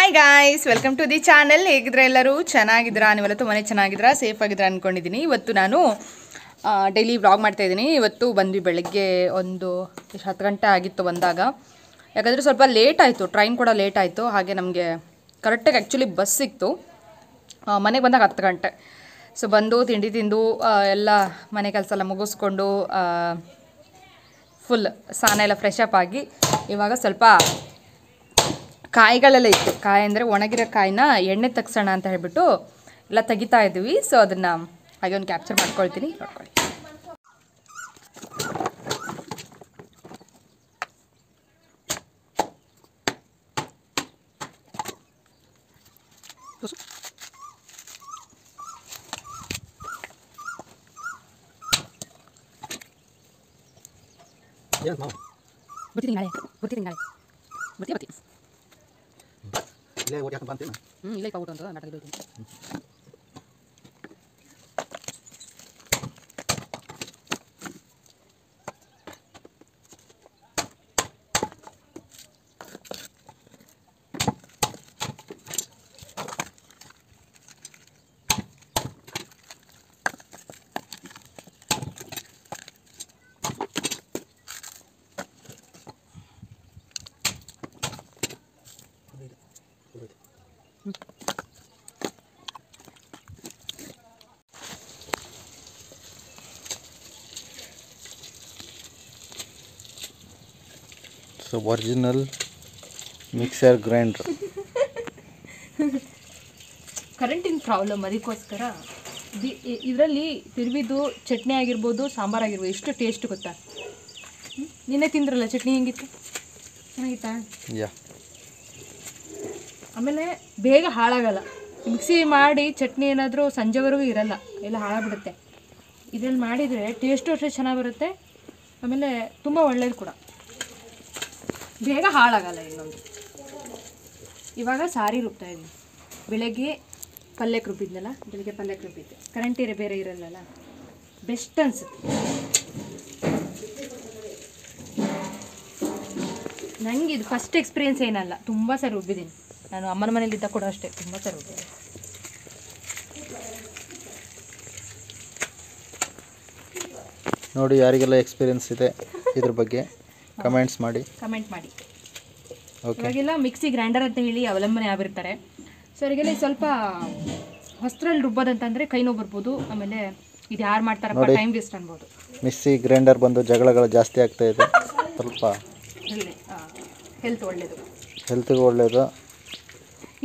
Hi guys, welcome to the channel. ಹೇಗಿದ್ರೆ ಎಲ್ಲರೂ ಚೆನ್ನಾಗಿದ್ದೀರಾ? ನೀವೆಲ್ಲ ತುಂಬಾ ಚೆನ್ನಾಗಿದ್ದೀರಾ, ಸೇಫ್ ಆಗಿದ್ದೀರಾ ಅಂದ್ಕೊಂಡಿದ್ದೀನಿ. ಇವತ್ತು ನಾನು ಡೈಲಿ ವ್ಲಾಗ್ ಮಾಡ್ತಾಯಿದ್ದೀನಿ. ಇವತ್ತು ಬಂದ್ವಿ ಬೆಳಗ್ಗೆ ಒಂದು 10 ಗಂಟೆ ಆಗಿತ್ತು ಬಂದಾಗ. ಯಾಕಂದರೆ ಸ್ವಲ್ಪ ಲೇಟ್ ಆಯಿತು, ಟ್ರೈನ್ ಕೂಡ ಲೇಟ್ ಆಯಿತು. ಹಾಗೆ ನಮಗೆ ಕರೆಕ್ಟಾಗಿ ಆ್ಯಕ್ಚುಲಿ ಬಸ್ ಸಿಕ್ತು. ಮನೆಗೆ ಬಂದಾಗ 10 ಗಂಟೆ. ಸೊ ಬಂದು ತಿಂಡಿ ತಿಂದು ಎಲ್ಲ ಮನೆ ಕೆಲಸ ಎಲ್ಲ ಮುಗಿಸ್ಕೊಂಡು ಫುಲ್ ಸ್ನಾನ ಎಲ್ಲ ಫ್ರೆಶ್ ಅಪ್ ಆಗಿ ಇವಾಗ ಸ್ವಲ್ಪ ಕಾಯಿಗಳೆಲ್ಲ ಇತ್ತು. ಕಾಯಿ ಅಂದರೆ ಒಣಗಿರೋ ಕಾಯಿನ ಎಣ್ಣೆ ತಗ್ಸೋಣ ಅಂತ ಹೇಳ್ಬಿಟ್ಟು ಎಲ್ಲ ತೆಗಿತಾ ಇದ್ವಿ. ಸೊ ಅದನ್ನು ಹಾಗೆ ಒಂದು ಕ್ಯಾಪ್ಚರ್ ಮಾಡ್ಕೊಳ್ತೀನಿ, ನೋಡ್ಕೊಳ್ಳಿ. ಬರ್ತೀನಿ ನಾಳೆ ಬರ್ತೀವಿ. ಇಲ್ಲೇ ಓಡಿ ಹಾಕೊಂಡು ಬಂತೇನು? ಇಲ್ಲೇ ಪಾವುಟ ಅಂತ ನಾಟಕ ಹೋಗ್ತೀನಿ. So original mixer grinder. ಕರೆಂಟಿನ ಪ್ರಾಬ್ಲಮ್, ಅದಕ್ಕೋಸ್ಕರ ಇದರಲ್ಲಿ ತಿರುವಿದು ಚಟ್ನಿ ಆಗಿರ್ಬೋದು, ಸಾಂಬಾರು ಆಗಿರ್ಬೋದು, ಎಷ್ಟು ಟೇಸ್ಟ್ ಗೊತ್ತಾ? ನಿನ್ನೆ ತಿಂದ್ರಲ್ಲ ಚಟ್ನಿ, ಹೆಂಗಿತ್ತು? ಚೆನ್ನಾಗಿತ್ತಾ? ಯಾ. ಆಮೇಲೆ ಬೇಗ ಹಾಳಾಗಲ್ಲ. ಮಿಕ್ಸಿ ಮಾಡಿ ಚಟ್ನಿ ಏನಾದರೂ ಸಂಜೆವರೆಗೂ ಇರಲ್ಲ, ಎಲ್ಲ ಹಾಳಾಗ್ಬಿಡುತ್ತೆ. ಇದರಲ್ಲಿ ಮಾಡಿದರೆ ಟೇಸ್ಟು ಅಷ್ಟೇ ಚೆನ್ನಾಗಿ ಬರುತ್ತೆ. ಆಮೇಲೆ ತುಂಬ ಒಳ್ಳೆಯದು ಕೂಡ, ಬೇಗ ಹಾಳಾಗಲ್ಲ. ಇನ್ನೊಂದು ಇವಾಗ ಸಾರಿ ರುಬ್ತಾ ಇದ್ದೀನಿ. ಬೆಳಗ್ಗೆ ಪಲ್ಯಕ್ಕೆ ರುಬ್ಬಿದ್ನಲ್ಲ, ಬೆಳಗ್ಗೆ ಪಲ್ಯಕ್ಕೆ ರುಬ್ಬಿದ್ದೆ. ಕರೆಂಟ್ ಬೇರೆ ಇರಲ್ಲಲ್ಲ, ಬೆಸ್ಟ್ ಅನಿಸುತ್ತೆ. ನನಗೆ ಇದು ಫಸ್ಟ್ ಎಕ್ಸ್ಪೀರಿಯೆನ್ಸ್ ಏನಲ್ಲ, ತುಂಬ ಸರಿ ರುಬ್ಬಿದ್ದೀನಿ. ನಾನು ಅಮ್ಮನ ಮನೇಲಿದ್ದ ಕೂಡ ಅಷ್ಟೇ, ತುಂಬ ಸರಿ ರುಬ್ಬಿದ್ದೀನಿ. ನೋಡಿ, ಯಾರಿಗೆಲ್ಲ ಎಕ್ಸ್ಪೀರಿಯನ್ಸ್ ಇದೆ ಇದ್ರ ಬಗ್ಗೆ ಕಮೆಂಟ್ ಮಾಡಿ. ಇವಾಗೆಲ್ಲ ಮಿಕ್ಸಿ ಗ್ರೈಂಡರ್ ಅಂತ ಹೇಳಿ ಅವಲಂಬನೆ ಆಗಿರ್ತಾರೆ. ಸೊ ಅವರಿಗೆಲ್ಲ ಸ್ವಲ್ಪ ಹೊಸ್ತ್ರಲ್ಲಿ ರುಬ್ಬೋದಂತಂದರೆ ಕೈ ನೋವು ಬರ್ಬೋದು. ಆಮೇಲೆ ಇದು ಯಾರು ಮಾಡ್ತಾರಪ್ಪ, ಟೈಮ್ ವೇಸ್ಟ್ ಅನ್ಬೋದು. ಮಿಕ್ಸಿ ಗ್ರೈಂಡರ್ ಬಂದು ಜಗಳಗಳು ಜಾಸ್ತಿ ಆಗ್ತಾ ಇದೆ. ಸ್ವಲ್ಪ ಹೆಲ್ತ್ ಒಳ್ಳೆಯದು, ಹೆಲ್ತ್ಗೆ ಒಳ್ಳೆಯದು.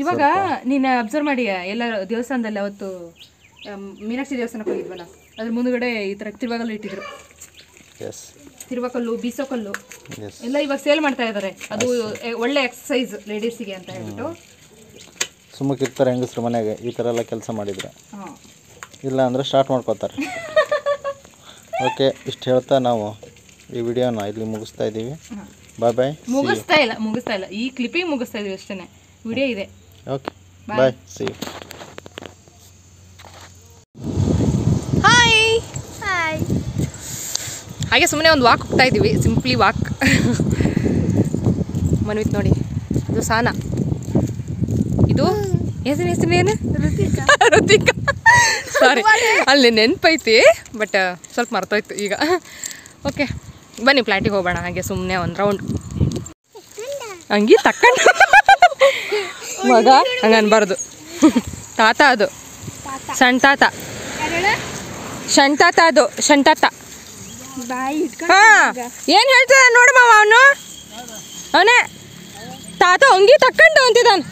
ಇವಾಗ ನೀನು ಅಬ್ಸರ್ವ್ ಮಾಡಿ, ಎಲ್ಲ ದೇವಸ್ಥಾನದಲ್ಲಿ ಅವತ್ತು ಮೀನಾಕ್ಷಿ ದೇವಸ್ಥಾನಕ್ಕೆ ಹೋಗಿದ್ವಲ್ಲ, ಅದ್ರ ಮುಂದುಗಡೆ ಈ ಥರ ತಿರುವಾಗಲ್ಲು ಇಟ್ಟಿದ್ರು. ಎಸ್, ತಿರುವಕಲ್ಲು, ಬೀಸೋಕಲ್ಲು ಎಲ್ಲ ಇವಾಗ ಸೇಲ್ ಮಾಡ್ತಾ ಇದ್ದಾರೆ. ಅದು ಒಳ್ಳೆ ಎಕ್ಸಸೈಸ್ ಲೇಡೀಸಿಗೆ ಅಂತ ಹೇಳ್ಬಿಟ್ಟು. ಸುಮ್ಮಕ್ಕಿರ್ತಾರೆ ಹೆಂಗಸ್ರು ಮನೆಗೆ ಈ ಥರ ಎಲ್ಲ ಕೆಲಸ ಮಾಡಿದರೆ. ಇಲ್ಲ ಅಂದರೆ ಸ್ಟಾರ್ಟ್ ಮಾಡ್ಕೋತಾರೆ. ಓಕೆ, ಇಷ್ಟು ಹೇಳ್ತಾ ನಾವು ಈ ವಿಡಿಯೋನ ಇಲ್ಲಿ ಮುಗಿಸ್ತಾ ಇದ್ದೀವಿ. ಬಾಯ್ ಬಾಯ್. ಮುಗಿಸ್ತಾ ಇಲ್ಲ, ಈ ಕ್ಲಿಪ್ಪಿಂಗ್ ಮುಗಿಸ್ತಾ ಇದೀವಿ ಅಷ್ಟೇ. ವಿಡಿಯೋ ಇದೆ. Okay, bye, see you. ಹಾಗೆ ಸುಮ್ಮನೆ ಒಂದು ವಾಕ್ ಹೋಗ್ತಾ ಇದ್ದೀವಿ, ಸಿಂಪ್ಲಿ ವಾಕ್. ಮನ್ವಿತ್ ನೋಡಿ, ಇದು ಸಾನಾ, ಇದು ಹೆಸರು ಏನು? ಋತಿಕಾ. ಸಾರಿ, ಅಲ್ಲಿ ನೆನಪೈತಿ, ಬಟ್ ಸ್ವಲ್ಪ ಮರ್ತೋಯ್ತು ಈಗ. ಓಕೆ, ಬನ್ನಿ ಫ್ಲ್ಯಾಟಿಗೆ ಹೋಗೋಣ. ಹಾಗೆ ಸುಮ್ಮನೆ ಒಂದು ರೌಂಡ್ ಹಂಗೆ ತಕ್ಕಂಡು ಮಗ ಹಂಗೆ ಅನ್ಬಾರ್ದು. ತಾತ ಅದು, ಸಣ್ಣ ತಾತ, ಅದು ಸಣ್ಣ ತಾತ. ಹಾಂ, ಏನು ಹೇಳ್ತದ ನೋಡು ಮಾವ, ಅವನೇ ತಾತ ಹಂಗೆ ತಕ್ಕಂಡು ಅಂತಿದ್ದಾನೆ.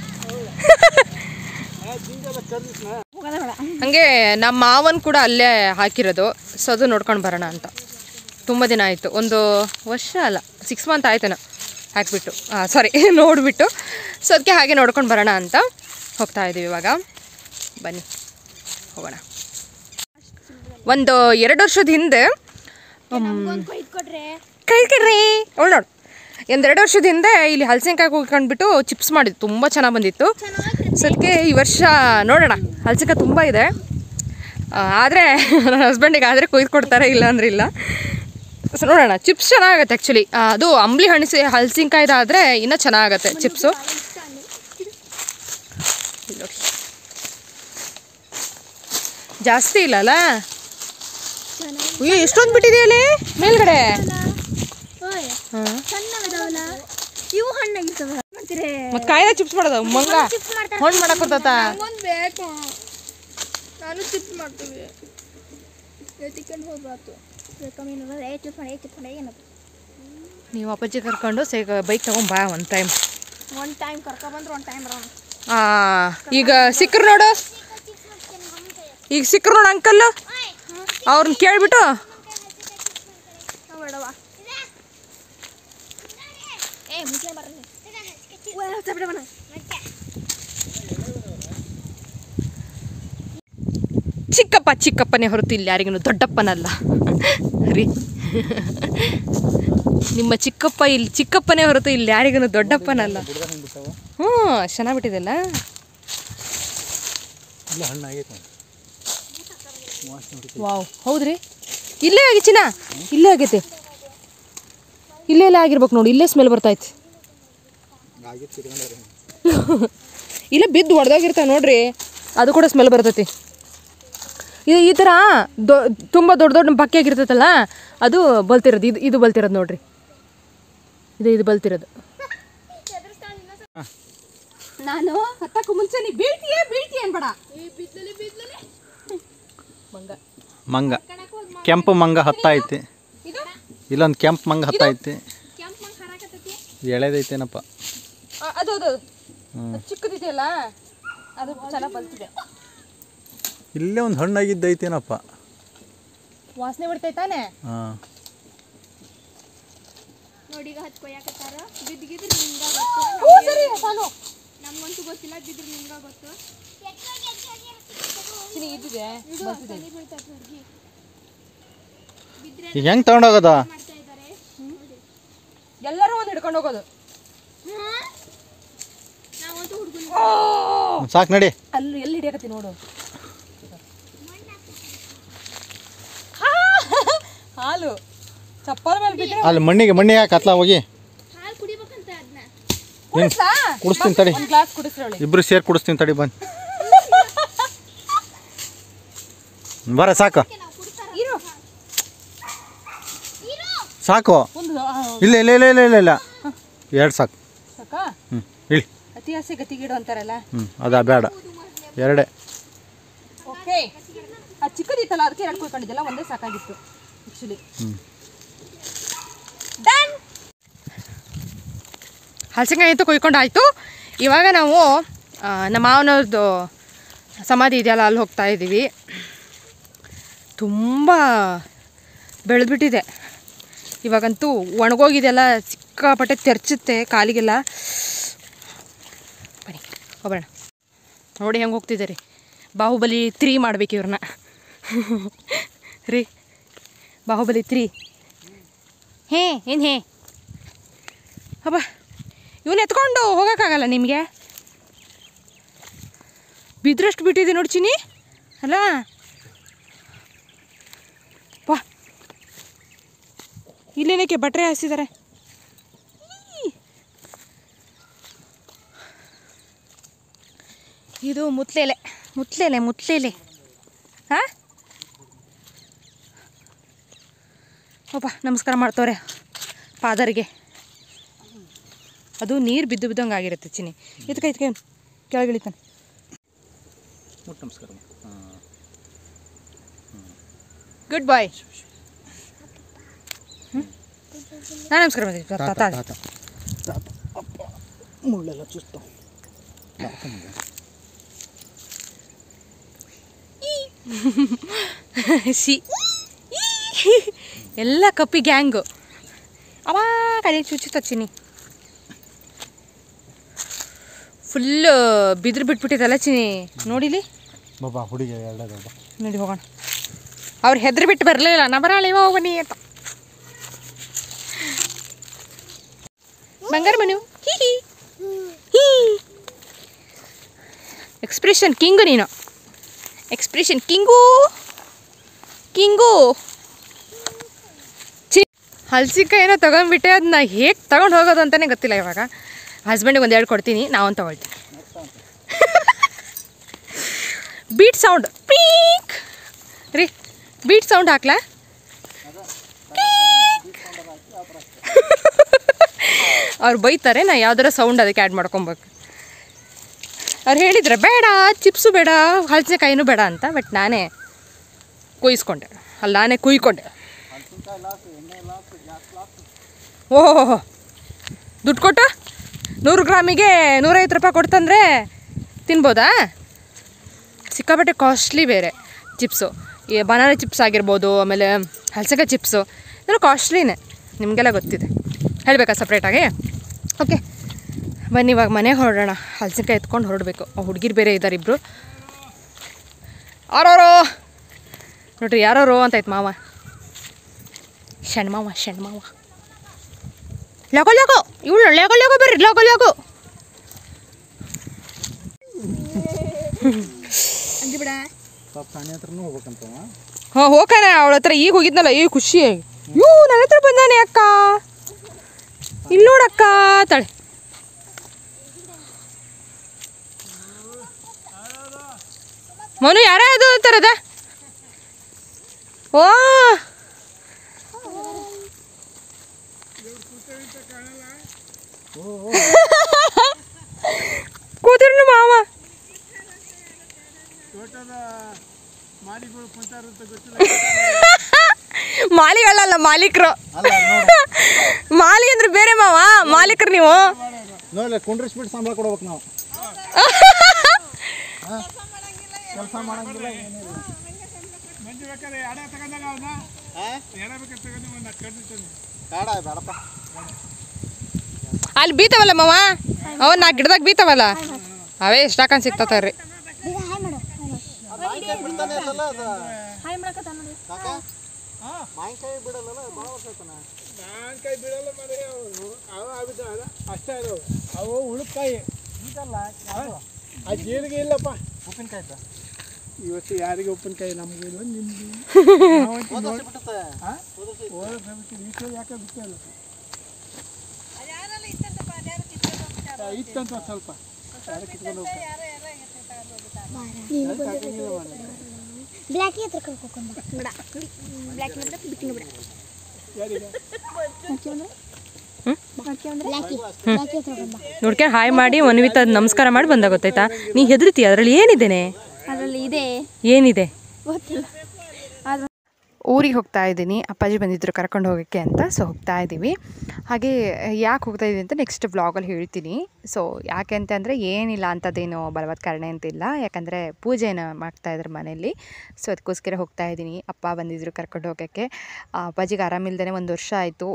ಹಂಗೆ ನಮ್ಮ ಮಾವನ್ ಕೂಡ ಅಲ್ಲೇ ಹಾಕಿರೋದು. ಸೊ ಅದು ನೋಡ್ಕೊಂಡು ಬರೋಣ ಅಂತ. ತುಂಬ ದಿನ ಆಯಿತು, ಒಂದು ವರ್ಷ ಅಲ್ಲ, 6 ಮಂತ್ ಆಯ್ತೇನೋ ಹಾಕಿಬಿಟ್ಟು, ಸಾರಿ ನೋಡಿಬಿಟ್ಟು. ಸೊ ಅದಕ್ಕೆ ಹಾಗೆ ನೋಡ್ಕೊಂಡು ಬರೋಣ ಅಂತ ಹೋಗ್ತಾ ಇದ್ದೀವಿ ಇವಾಗ. ಬನ್ನಿ ಹೋಗೋಣ. ಒಂದು 2 ವರ್ಷದ ಹಿಂದೆ ಕೈ ಕೊಡ್ರಿ ಅವಳು ನೋಡು, ಒಂದು 2 ವರ್ಷದ ಹಿಂದೆ ಇಲ್ಲಿ ಹಲಸಿನಕಾಯಿ ಕುಯ್ಕೊಂಡ್ಬಿಟ್ಟು ಚಿಪ್ಸ್ ಮಾಡಿದ್ದು, ತುಂಬ ಚೆನ್ನಾಗಿ ಬಂದಿತ್ತು. ಸೊ ಅದಕ್ಕೆ ಈ ವರ್ಷ ನೋಡೋಣ. ಹಲಸಿನಕಾಯಿ ತುಂಬ ಇದೆ, ಆದರೆ ನನ್ನ ಹಸ್ಬೆಂಡಿಗೆ ಆದರೆ ಕೊಯ್ದು ಕೊಡ್ತಾರೆ, ಇಲ್ಲ ಅಂದ್ರೆ ಇಲ್ಲ. ಸೊ ನೋಡೋಣ, ಚಿಪ್ಸ್ ಚೆನ್ನಾಗುತ್ತೆ ಆ್ಯಕ್ಚುಲಿ. ಅದು ಅಂಬ್ಲಿ ಹಲಸಿನಕಾಯ್ದಾದರೆ ಇನ್ನೂ ಚೆನ್ನಾಗುತ್ತೆ ಚಿಪ್ಸು. ಜಾಸ್ತಿ ಇಲ್ಲ ಅಲ್ಲ. ಅಯ್ಯೋ ಎಷ್ಟೊಂದು ಬಿಟ್ಟಿದೆಯಲ್ಲೇ ಮೇಲ್ಗಡೆ. ಇವು ಹಣ್ಣಾಗಿರ್ತವೆ ಮತ್ತೆ ಕಾಯ್ದ ಚಿಪ್ಸ್ ಮಾಡೋದು ಮಂಗ ಹಣ್ಣು ಮಾಡಕ್ ಬರ್ತತ. ನಾನು ಚಿಪ್ಸ್ ಮಾಡ್ತೀವಿ ಚಿಕನ್ ಹೋಗ್ಬಾರ್ದು. ನೀವು ಅಪ್ಪಾಜಿ ಕರ್ಕೊಂಡು ಬೈಕ್ ತಗೊಂಡ್ ಬಾ ಒನ್ ಟೈಮ್ ಕರ್ಕೊಬಂದ್ರೆ ಒನ್ ಟೈಮ್ ಬರೋಣ. ಈಗ ಸಿಕ್ಕರು ನೋಡು, ಈಗ ಸಿಕ್ಕರು ನೋಡು ಅಂಕಲ್, ಅವ್ರನ್ನ ಕೇಳ್ಬಿಟ್ಟು ಚಿಕ್ಕಪ್ಪ ಚಿಕ್ಕಪ್ಪನೇ ಹೊರತು ಇಲ್ಲಿ ಯಾರಿಗೂ ದೊಡ್ಡಪ್ಪನಲ್ಲ ರೀ. ನಿಮ್ಮ ಚಿಕ್ಕಪ್ಪ ಇಲ್ಲಿ ಚಿಕ್ಕಪ್ಪನೇ ಹೊರತು ಇಲ್ಲಿ ಯಾರಿಗೂ ದೊಡ್ಡಪ್ಪನಲ್ಲ. ಹ್ಞೂ ಚೆನ್ನಾಗಿ ಬಿಟ್ಟಿದೆಲ್ಲ. ವಾವ್ ಹೌದ್ರಿ, ಇಲ್ಲೇ ಆಗಿ ಚಿನ್ನ, ಇಲ್ಲೇ ಆಗೈತೆ, ಇಲ್ಲೇ ಎಲ್ಲ ಆಗಿರ್ಬೇಕು ನೋಡಿ, ಇಲ್ಲೇ ಸ್ಮೆಲ್ ಬರ್ತೈತಿ. ಇಲ್ಲೇ ಬಿದ್ದು ಹೊಡೆದೋಗಿರ್ತಾವೆ ನೋಡ್ರಿ, ಅದು ಕೂಡ ಸ್ಮೆಲ್ ಬರ್ತೈತಿ. ಇದು ಈ ಥರ ತುಂಬ ದೊಡ್ಡ ದೊಡ್ಡ ಬಕ್ಕೆ ಆಗಿರ್ತೈತಲ್ಲ, ಅದು ಬಲ್ತಿರೋದು. ಇದು ಬಲ್ತಿರೋದು ನೋಡ್ರಿ, ಇದು ಬಲ್ತಿರೋದು. ನಾನು ಹತ್ತಕ್ಕೂ ಮುಂಚೆ ನೀ ಬೀಳ್ತೀಯ ಅನ್ಬೇಡ. ಮಂಗ ಕೆಂಪು ಮಂಗ ಹತ್ತೈತಿ, ಇಲ್ಲೊಂದು ಕೆಂಪು ಮಂಗ ಹತ್ತೈತಿ. ಎಳೆದೈತೇನಪ್ಪ ಅದು ಚಿಕ್ಕದಿದೆಯಲ್ಲ, ಅದು ಚೆನ್ನಾಗಿ ಬಲ್ತಿದೆ. ಇಲ್ಲೇ ಒಂದು ಹಣ್ಣಾಗಿದ್ದೈತೇನಪ್ಪ, ವಾಸನೆ ಬಿಡ್ತೈತಾನೆ. ಹಾಂ ನೋಡಿ ಈಗ ಹತ್ತು ಕೊಯ್ಯಾಕತ್ತಾರ. ಬಿದ್ದಿಗಿದ್ರೆ ನಿಮ್ಗೆ ಗೊತ್ತು, ನಮ್ಗಂತೂ ಗೊತ್ತಿಲ್ಲ. ಬಿದ್ರೆ ನಿಮ್ಗೆ ಗೊತ್ತು. ಈಗ ಹೆಂಗೆ ತಗೊಂಡೋಗೋದ? ಎಲ್ಲರೂ ಒಂದು ಹಿಡ್ಕೊಂಡು ಹೋಗೋದು. ಸಾಕು ನಡಿ. ಅಲ್ಲಿ ಎಲ್ಲಿ ಹಿಡಿಯಕತ್ತಿ ನೋಡು. ಹಾಲು ಚಪ್ಪಲ ಮೇಲೆ ಬಿದ್ದರೆ ಅಲ್ಲಿ ಮಣ್ಣಿಗೆ ಹಾಕಿ ಹತ್ಲಾ ಹೋಗಿ. ಹಾಲು ಕುಡಿಬೇಕಂತ ಅದನ್ನ ಕುಡಿಸ್ತೀನಿ ತಡಿ, ಒಂದು ಗ್ಲಾಸ್ ಕುಡಿಸ್ರೊಳಿ. ಇಬ್ರು ಸೇರಿ ಕುಡಿಸ್ತೀನಿ ತಡಿ, ಬಂದು ಬರ. ಸಾಕು ಸಾಕು, ಇಲ್ಲ ಇಲ್ಲ ಇಲ್ಲ ಇಲ್ಲ ಇಲ್ಲ ಇಲ್ಲ, ಎರಡು ಸಾಕು. ಸಾಕಾ? ಇಳಿ. ಅತಿ ಆಸೆ ಗತಿಗಿಡು ಅಂತಾರಲ್ಲ. ಅದಾ ಬೇಡ, ಎರಡೇ. ಓಕೆ, ಅದು ಚಿಕ್ಕದಿತ್ತಲ್ಲ, ಅದಕ್ಕೆ ಎರಡು ಕೊಯ್ಕೊಂಡಿದ್ದೆಲ್ಲ, ಒಂದೇ ಸಾಕಾಗಿತ್ತು ಆ್ಯಕ್ಚುಲಿ. ಡನ್. ಹಲಸಿನಕಾಯಿ ಅಂತೂ ಕೊಯ್ಕೊಂಡಾಯಿತು. ಇವಾಗ ನಾವು ನಮ್ಮ ಮಾವನವ್ರದ್ದು ಸಮಾಧಿ ಇದೆಯಲ್ಲ, ಅಲ್ಲಿ ಹೋಗ್ತಾ ಇದ್ದೀವಿ. ತುಂಬ ಬೆಳೆದ್ಬಿಟ್ಟಿದೆ ಇವಾಗಂತೂ, ಒಣಗೋಗಿದೆಲ್ಲ, ಸಿಕ್ಕಾಪಟ್ಟೆ ತೆರ್ಚುತ್ತೆ ಕಾಲಿಗೆಲ್ಲ. ಬನ್ನಿ ಹೋಗೋಣ. ನೋಡಿ ಹೆಂಗೆ ಹೋಗ್ತಿದೆ ರೀ, ಬಾಹುಬಲಿ 3 ಮಾಡ್ಬೇಕು ಇವ್ರನ್ನ ರೀ. ಬಾಹುಬಲಿ 3 ಏನು ಹಬ್ಬ. ಇವನ್ನ ಎತ್ಕೊಂಡು ಹೋಗೋಕ್ಕಾಗಲ್ಲ ನಿಮಗೆ, ಬಿದ್ರಷ್ಟು ಬಿಟ್ಟಿದೆ ನೋಡಿ ಚಿನ್ನಿ ಅಲ್ಲ. ವಾ, ಇಲ್ಲೇನಕ್ಕೆ ಬಟ್ರೆ ಹಾಸಿದ್ದಾರೆ. ಇದು ಮುತ್ಲೇಲೆ ಹಾಂ. ಅಪ್ಪ ನಮಸ್ಕಾರ ಮಾಡ್ತವ್ರೆ ಪಾದರಿಗೆ. ಅದು ನೀರು ಬಿದ್ದಂಗೆ ಆಗಿರುತ್ತೆ ಚಿನ್ನಿ. ಇದಕ್ಕೆ ಕೆಳಗಿಳಿತಾನೆ. ನಮಸ್ಕಾರ. ಗುಡ್ ಬಾಯ್. ನಾನು ನಮಸ್ಕಾರ ಮಾಡಿದ್ವಿ. ಮುಳ್ಳೆಲ್ಲ ಚುಸ್ತು. ಎಲ್ಲ ಕಪ್ಪಿ ಗ್ಯಾಂಗು ಅವಾಗ ಚುಚ್ಚುತ್ತ ಚಿನ್ನಿ. ಫುಲ್ಲು ಬಿದ್ರು ಬಿಟ್ಬಿಟ್ಟಿದ್ದಲ್ಲ ಚಿನ್ನಿ. ನೋಡಿಲಿ ಬಾಬಾ ಹುಡುಗಿ ನೋಡಿ ಹೋಗೋಣ. ಅವ್ರು ಹೆದ್ರು ಬಿಟ್ಟು ಬರಲಿಲ್ಲ, ನಾ ಬರಲ್ಲ ಇವ ಹೋಗನಿ ಅಂತ. ಬಂಗಾರ ಮನು ಹೀ ಎಕ್ಸ್ಪ್ರೆಷನ್ ಕಿಂಗು ನೀನು, ಎಕ್ಸ್ಪ್ರೆಷನ್ ಕಿಂಗು. ಹಲ್ಸಿಕಾಯಿ ಏನೋ ತೊಗೊಂಡ್ಬಿಟ್ಟೆ, ಅದನ್ನ ಹೇಗೆ ತೊಗೊಂಡು ಹೋಗೋದು ಅಂತಲೇ ಗೊತ್ತಿಲ್ಲ. ಇವಾಗ ಹಸ್ಬೆಂಡಿಗೆ ಒಂದೆರಡು ಕೊಡ್ತೀನಿ, ನಾವೊಂದು ತೊಗೊಳ್ತೀನಿ. Beat sound peak. Re beat sound ಹಾಕ್ಲಾ? ಅವ್ರು ಬೈತಾರೆ, ನಾ ಯಾವ್ದಾರ ಸೌಂಡ್ ಅದಕ್ಕೆ ಆ್ಯಡ್ ಮಾಡ್ಕೊಬೇಕು. ಅವ್ರು ಹೇಳಿದ್ರೆ ಬೇಡ ಚಿಪ್ಸು ಬೇಡ ಹಲಸಿನಕಾಯಿನೂ ಬೇಡ ಅಂತ, ಬಟ್ ನಾನೇ ಕುಯ್ಸ್ಕೊಂಡೆ, ಅಲ್ಲಿ ನಾನೇ ಕುಯ್ಕೊಂಡೆ. ಓಹೋ ದುಡ್ಡು ಕೊಟ್ಟು 100 ಗ್ರಾಮಿಗೆ 150 ರೂಪಾಯಿ ಕೊಡ್ತಂದರೆ ತಿನ್ಬೋದಾ? ಸಿಕ್ಕಾಪಟ್ಟೆ ಕಾಸ್ಟ್ಲಿ ಬೇರೆ ಚಿಪ್ಸು. ಈ ಬನಾನಾ ಚಿಪ್ಸ್ ಆಗಿರ್ಬೋದು, ಆಮೇಲೆ ಹಲಸಿನಕಾಯಿ ಚಿಪ್ಸು, ಇದೆಲ್ಲ ಕಾಸ್ಟ್ಲಿನೇ, ನಿಮಗೆಲ್ಲ ಗೊತ್ತಿದೆ. ಹೇಳಬೇಕಾ ಸಪ್ರೇಟಾಗಿ? ಓಕೆ ಬನ್ನಿ ಇವಾಗ ಮನೆಗೆ ಹೊರಡೋಣ. ಹಲಸಿನಕಾಯಿ ಎತ್ಕೊಂಡು ಹೊರಡಬೇಕು. ಹುಡುಗಿರು ಬೇರೆ ಇದ್ದಾರೆ ಇಬ್ಬರು. ಆರೋರು ನೋಡ್ರಿ, ಯಾರೋ ಅಂತಾಯ್ತು ಮಾವ, ಶಣ್ಮಾವ ಲಗೋ ಇವಳು ಲಗೋ ಬರ್ರಿ ಲಗೋ. ಹಾಂ ಹೋಗೋಣ. ಅವಳ ಹತ್ರ ಈಗ ಹೋಗಿದ್ನಲ್ಲ, ಈಗ ಖುಷಿ ನನ್ನ ಹತ್ರ ಬಂದಾನೆ ಅಕ್ಕ, ಇಲ್ಲಿ ನೋಡಕ್ಕ ತಾಳೆ. ಮನು ಯಾರ ಅದು ಅಂತಾರದ? ಓ ಕೂತಿರ್ನು ಮಾವ. ಮಾಲಿಗಳಲ್ಲ ಮಾಲೀಕರು. ಮಾಲಿ ಅಂದ್ರೆ ಬೇರೆ ಮಾವ, ಮಾಲೀಕರು ನೀವು. ನೋಡಿ ಕುಂಡ್ರಿಸ್ಬಿಟ್ಟು ಸಂಬಳ ಕೊಡ್ಬೇಕು ನಾವು. ಕೆಲಸ ಮಾಡಂಗಿಲ್ಲ. ಅಲ್ಲಿ ಬೀತಾವಲ್ಲ ಮಾವ, ಅವ ನಾ ಗಿಡದಾಗ ಬೀತಾವಲ್ಲ, ಅವೇ ಎಷ್ಟಾಕಂಡ್ ಸಿಗ್ತಾವ್ರಿ. ಅವು ಉಳುಕಾಯಿ ಜೀರಿಗೆ ಇಲ್ಲಪ್ಪ. ಉಪ್ಪಿನಕಾಯಿ ಇವತ್ತು ಯಾರಿಗೆ ಉಪ್ಪಿನಕಾಯಿ? ನಮ್ಗೆ ಇಲ್ಲ, ನಿಮ್ಗೆ ಯಾಕೆ ಬಿಟ್ಟಿಲ್ಲ ಇತ್ತಂತ ಸ್ವಲ್ಪ ಕಿತ್ಕೊಂಡು ಬ್ಲ್ಯಾಕಿ ಹತ್ರ ಕರ್ಕೊಂಡು ಬಿಡ. ಬ್ಲ್ಯಾಕಿ ಅಂದ್ರೆ ಬಿಟ್ಟಿನ ಬಿಡ. ನೋಡ್ಕೊಂಡು ಹಾಯ್ ಮಾಡಿ ಒನ್ವಿತ ನಮಸ್ಕಾರ ಮಾಡಿ ಬಂದ. ಗೊತ್ತಾಯ್ತಾ? ನೀ ಹೆದರ್ತೀಯ, ಅದರಲ್ಲಿ ಏನಿದ್ದೇನೆ? ಅದರಲ್ಲಿ ಇದೆ ಏನಿದೆ ಗೊತ್ತಿಲ್ಲ. ಊರಿಗೆ ಹೋಗ್ತಾ ಇದ್ದೀನಿ, ಅಪ್ಪಾಜಿ ಬಂದಿದ್ದರು ಕರ್ಕೊಂಡು ಹೋಗೋಕ್ಕೆ ಅಂತ. ಸೊ ಹೋಗ್ತಾ ಇದ್ದೀವಿ. ಹಾಗೆ ಯಾಕೆ ಹೋಗ್ತಾ ಇದ್ದೀವಿ ಅಂತ ನೆಕ್ಸ್ಟ್ ವ್ಲಾಗಲ್ಲಿ ಹೇಳ್ತೀನಿ. ಸೊ ಯಾಕೆ ಅಂತ ಅಂದರೆ ಏನಿಲ್ಲ ಅಂಥದ್ದೇನು ಬಲವಾದ ಕಾರಣ ಅಂತಿಲ್ಲ, ಯಾಕಂದರೆ ಪೂಜೆನ ಮಾಡ್ತಾಯಿದ್ರು ಮನೆಯಲ್ಲಿ. ಸೊ ಅದಕ್ಕೋಸ್ಕರ ಹೋಗ್ತಾ ಇದ್ದೀನಿ. ಅಪ್ಪ ಬಂದಿದ್ದರು ಕರ್ಕೊಂಡು ಹೋಗೋಕ್ಕೆ. ಅಪ್ಪಾಜಿಗೆ ಆರಾಮಿಲ್ದೇ 1 ವರ್ಷ ಆಯಿತು,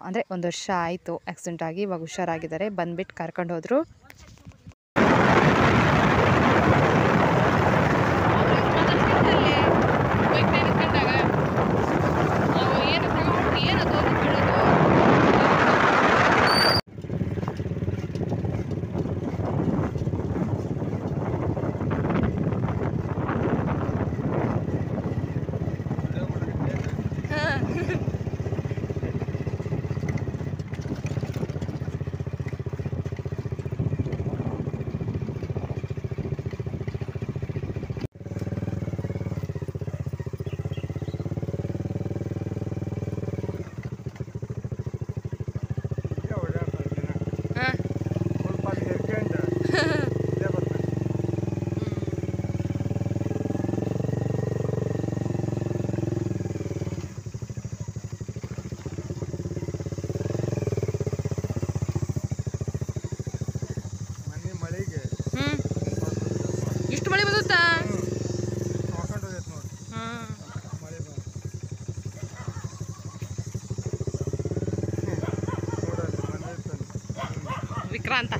ಅಂದರೆ 1 ವರ್ಷ ಆಯಿತು ಆಕ್ಸಿಡೆಂಟ್ ಆಗಿ. ಇವಾಗ ಹುಷಾರಾಗಿದ್ದಾರೆ. ಬಂದುಬಿಟ್ಟು ಕರ್ಕೊಂಡು ಹೋದರು. ಇಷ್ಟು ಮಳೆ ಬಂದುತ್ತಾ? ವಿಕ್ರಾಂತ